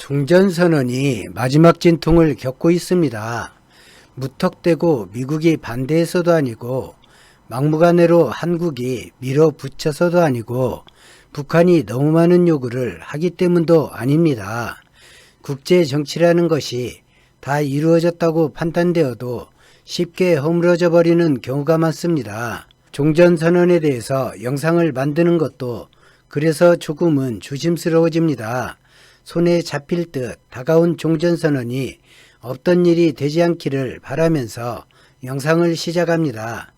종전선언이 마지막 진통을 겪고 있습니다. 무턱대고 미국이 반대해서도 아니고 막무가내로 한국이 밀어붙여서도 아니고 북한이 너무 많은 요구를 하기 때문도 아닙니다. 국제 정치라는 것이 다 이루어졌다고 판단되어도 쉽게 허물어져 버리는 경우가 많습니다. 종전선언에 대해서 영상을 만드는 것도 그래서 조금은 조심스러워집니다. 손에 잡힐 듯 다가온 종전선언이 없던 일이 되지 않기를 바라면서 영상을 시작합니다.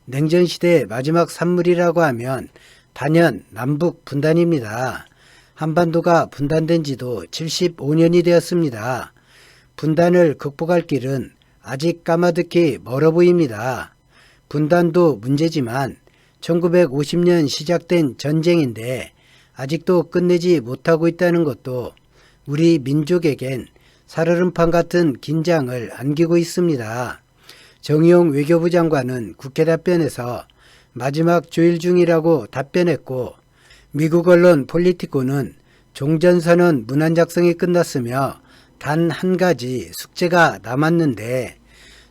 냉전시대의 마지막 산물이라고 하면 단연 남북 분단입니다. 한반도가 분단된 지도 75년이 되었습니다. 분단을 극복할 길은 아직 까마득히 멀어 보입니다. 분단도 문제지만 1950년 시작된 전쟁인데 아직도 끝내지 못하고 있다는 것도 우리 민족에겐 살얼음판 같은 긴장을 안기고 있습니다. 정의용 외교부 장관은 국회 답변에서 마지막 조율 중이라고 답변했고, 미국 언론 폴리티코는 종전선언 문안 작성이 끝났으며 단 한 가지 숙제가 남았는데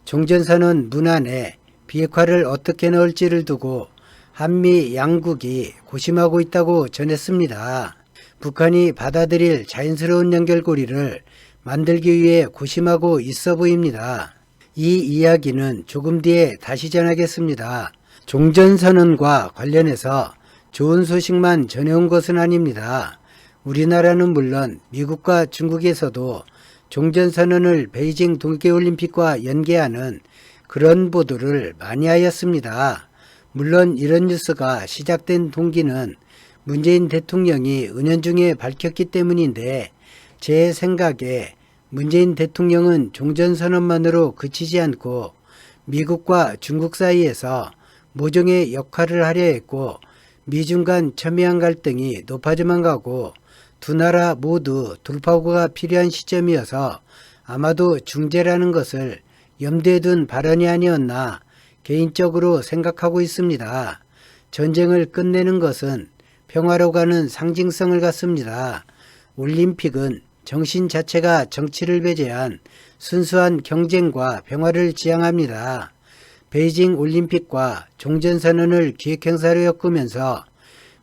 종전선언 문안에 비핵화를 어떻게 넣을지를 두고 한미 양국이 고심하고 있다고 전했습니다. 북한이 받아들일 자연스러운 연결고리를 만들기 위해 고심하고 있어 보입니다. 이 이야기는 조금 뒤에 다시 전하겠습니다. 종전선언과 관련해서 좋은 소식만 전해온 것은 아닙니다. 우리나라는 물론 미국과 중국에서도 종전선언을 베이징 동계올림픽과 연계하는 그런 보도를 많이 하였습니다. 물론 이런 뉴스가 시작된 동기는 문재인 대통령이 은연중에 밝혔기 때문인데, 제 생각에 문재인 대통령은 종전선언만으로 그치지 않고 미국과 중국 사이에서 모종의 역할을 하려 했고, 미중 간 첨예한 갈등이 높아져만 가고 두 나라 모두 돌파구가 필요한 시점이어서 아마도 중재라는 것을 염두에 둔 발언이 아니었나 개인적으로 생각하고 있습니다. 전쟁을 끝내는 것은 평화로 가는 상징성을 갖습니다. 올림픽은 정신 자체가 정치를 배제한 순수한 경쟁과 평화를 지향합니다. 베이징 올림픽과 종전선언을 기획행사로 엮으면서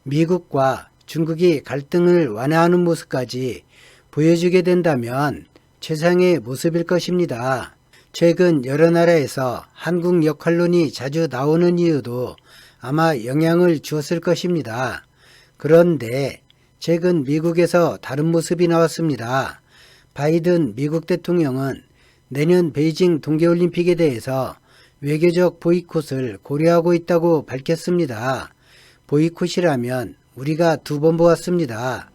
미국과 중국이 갈등을 완화하는 모습까지 보여주게 된다면 최상의 모습일 것입니다. 최근 여러 나라에서 한국 역할론이 자주 나오는 이유도 아마 영향을 주었을 것입니다. 그런데 최근 미국에서 다른 모습이 나왔습니다. 바이든 미국 대통령은 내년 베이징 동계올림픽에 대해서 외교적 보이콧을 고려하고 있다고 밝혔습니다. 보이콧이라면 우리가 두 번 보았습니다.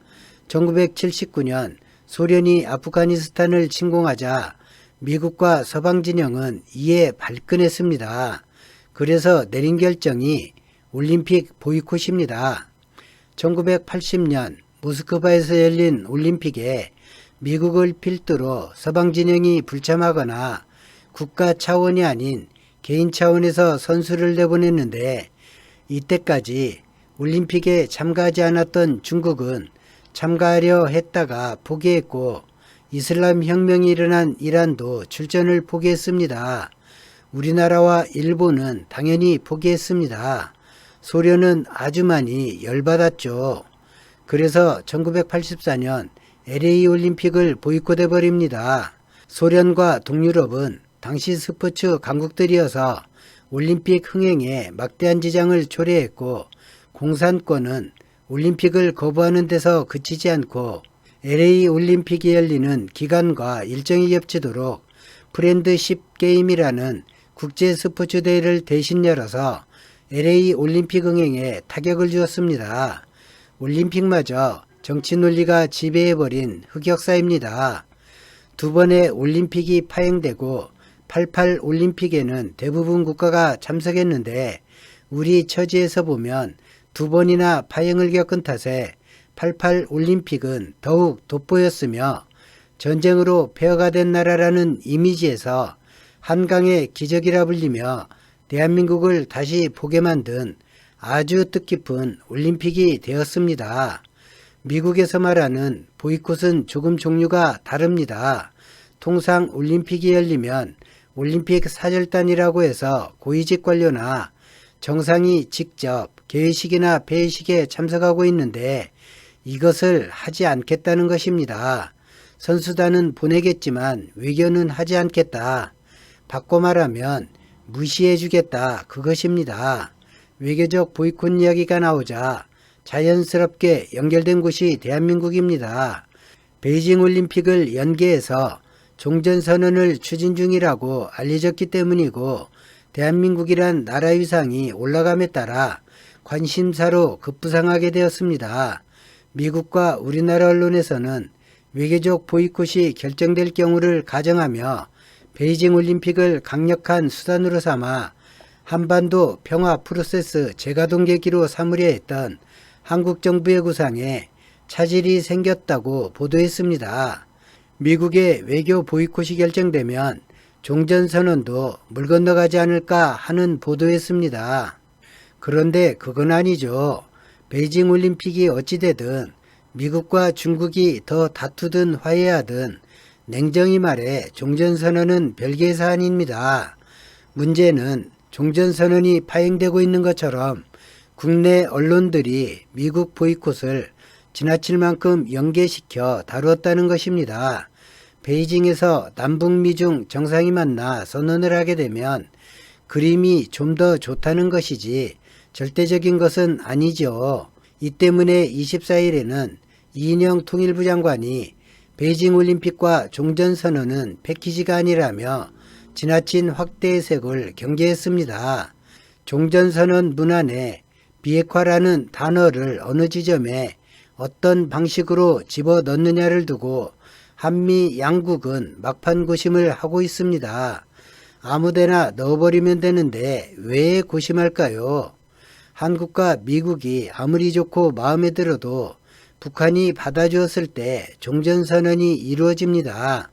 1979년 소련이 아프가니스탄을 침공하자 미국과 서방 진영은 이에 발끈했습니다. 그래서 내린 결정이 올림픽 보이콧입니다. 1980년 모스크바에서 열린 올림픽에 미국을 필두로 서방 진영이 불참하거나 국가 차원이 아닌 개인 차원에서 선수를 내보냈는데, 이때까지 올림픽에 참가하지 않았던 중국은 참가하려 했다가 포기했고, 이슬람 혁명이 일어난 이란도 출전을 포기했습니다. 우리나라와 일본은 당연히 포기했습니다. 소련은 아주 많이 열받았죠. 그래서 1984년 LA 올림픽을 보이콧해버립니다. 소련과 동유럽은 당시 스포츠 강국들이어서 올림픽 흥행에 막대한 지장을 초래했고, 공산권은 올림픽을 거부하는 데서 그치지 않고 LA 올림픽이 열리는 기간과 일정이 겹치도록 프렌드십 게임이라는 국제 스포츠 대회를 대신 열어서 LA 올림픽 흥행에 타격을 주었습니다. 올림픽마저 정치 논리가 지배해버린 흑역사입니다. 두 번의 올림픽이 파행되고 88 올림픽에는 대부분 국가가 참석했는데, 우리 처지에서 보면 두 번이나 파행을 겪은 탓에 88 올림픽은 더욱 돋보였으며, 전쟁으로 폐허가 된 나라라는 이미지에서 한강의 기적이라 불리며 대한민국을 다시 보게 만든 아주 뜻깊은 올림픽이 되었습니다. 미국에서 말하는 보이콧은 조금 종류가 다릅니다. 통상 올림픽이 열리면 올림픽 사절단이라고 해서 고위직 관료나 정상이 직접 개회식이나 폐회식에 참석하고 있는데 이것을 하지 않겠다는 것입니다. 선수단은 보내겠지만 외교는 하지 않겠다. 바꿔 말하면 무시해주겠다. 그것입니다. 외교적 보이콧 이야기가 나오자 자연스럽게 연결된 곳이 대한민국입니다. 베이징 올림픽을 연계해서 종전선언을 추진 중이라고 알려졌기 때문이고 대한민국이란 나라 위상이 올라감에 따라 관심사로 급부상하게 되었습니다. 미국과 우리나라 언론에서는 외교적 보이콧이 결정될 경우를 가정하며 베이징 올림픽을 강력한 수단으로 삼아 한반도 평화 프로세스 재가동 계기로 삼으려 했던 한국 정부의 구상에 차질이 생겼다고 보도했습니다. 미국의 외교 보이콧이 결정되면 종전선언도 물 건너가지 않을까 하는 보도였습니다. 그런데 그건 아니죠. 베이징 올림픽이 어찌되든 미국과 중국이 더 다투든 화해하든 냉정히 말해 종전선언은 별개의 사안입니다. 문제는 종전선언이 파행되고 있는 것처럼 국내 언론들이 미국 보이콧을 지나칠 만큼 연계시켜 다루었다는 것입니다. 베이징에서 남북미중 정상이 만나 선언을 하게 되면 그림이 좀 더 좋다는 것이지 절대적인 것은 아니죠. 이 때문에 24일에는 이인영 통일부 장관이 베이징 올림픽과 종전선언은 패키지가 아니라며 지나친 확대 해석을 경계했습니다. 종전선언 문안에 비핵화라는 단어를 어느 지점에 어떤 방식으로 집어넣느냐를 두고 한미 양국은 막판 고심을 하고 있습니다. 아무데나 넣어버리면 되는데 왜 고심할까요? 한국과 미국이 아무리 좋고 마음에 들어도 북한이 받아주었을 때 종전선언이 이루어집니다.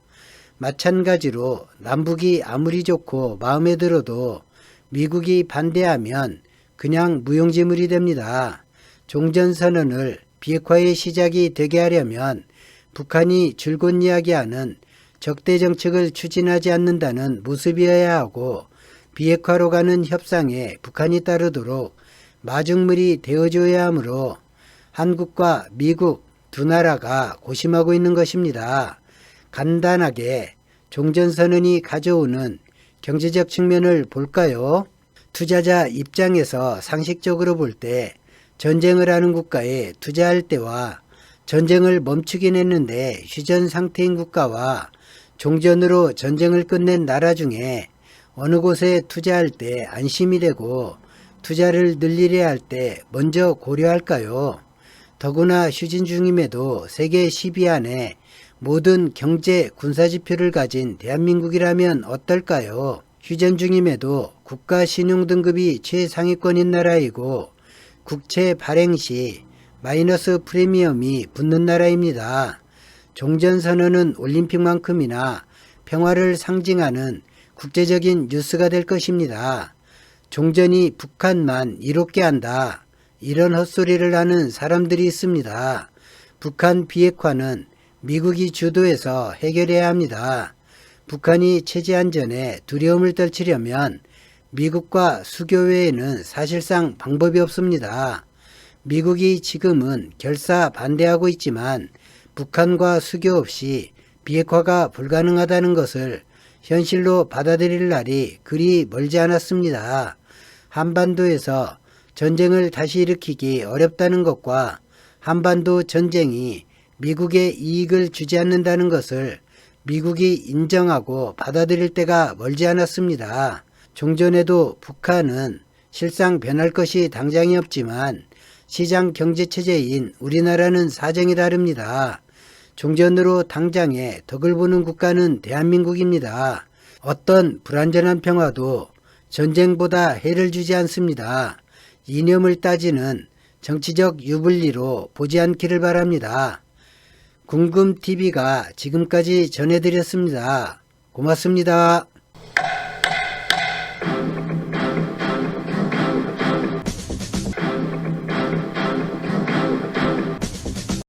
마찬가지로 남북이 아무리 좋고 마음에 들어도 미국이 반대하면 그냥 무용지물이 됩니다. 종전선언을 비핵화의 시작이 되게 하려면 북한이 줄곧 이야기하는 적대정책을 추진하지 않는다는 모습이어야 하고 비핵화로 가는 협상에 북한이 따르도록 마중물이 되어줘야 하므로 한국과 미국 두 나라가 고심하고 있는 것입니다. 간단하게 종전선언이 가져오는 경제적 측면을 볼까요? 투자자 입장에서 상식적으로 볼 때 전쟁을 하는 국가에 투자할 때와 전쟁을 멈추긴 했는데 휴전 상태인 국가와 종전으로 전쟁을 끝낸 나라 중에 어느 곳에 투자할 때 안심이 되고 투자를 늘리려 할 때 먼저 고려할까요? 더구나 휴전 중임에도 세계 10위 안에 모든 경제 군사지표를 가진 대한민국이라면 어떨까요? 휴전 중임에도 국가 신용 등급이 최상위권인 나라이고 국채 발행 시 마이너스 프리미엄이 붙는 나라입니다. 종전선언은 올림픽만큼이나 평화를 상징하는 국제적인 뉴스가 될 것입니다. 종전이 북한만 이롭게 한다. 이런 헛소리를 하는 사람들이 있습니다. 북한 비핵화는 미국이 주도해서 해결해야 합니다. 북한이 체제안전에 두려움을 떨치려면 미국과 수교 외에는 사실상 방법이 없습니다. 미국이 지금은 결사 반대하고 있지만 북한과 수교 없이 비핵화가 불가능하다는 것을 현실로 받아들일 날이 그리 멀지 않았습니다. 한반도에서 전쟁을 다시 일으키기 어렵다는 것과 한반도 전쟁이 미국에 이익을 주지 않는다는 것을 미국이 인정하고 받아들일 때가 멀지 않았습니다. 종전에도 북한은 실상 변할 것이 당장이 없지만 시장 경제체제인 우리나라는 사정이 다릅니다. 종전으로 당장에 덕을 보는 국가는 대한민국입니다. 어떤 불완전한 평화도 전쟁보다 해를 주지 않습니다. 이념을 따지는 정치적 유불리로 보지 않기를 바랍니다. 궁금TV가 지금까지 전해드렸습니다. 고맙습니다.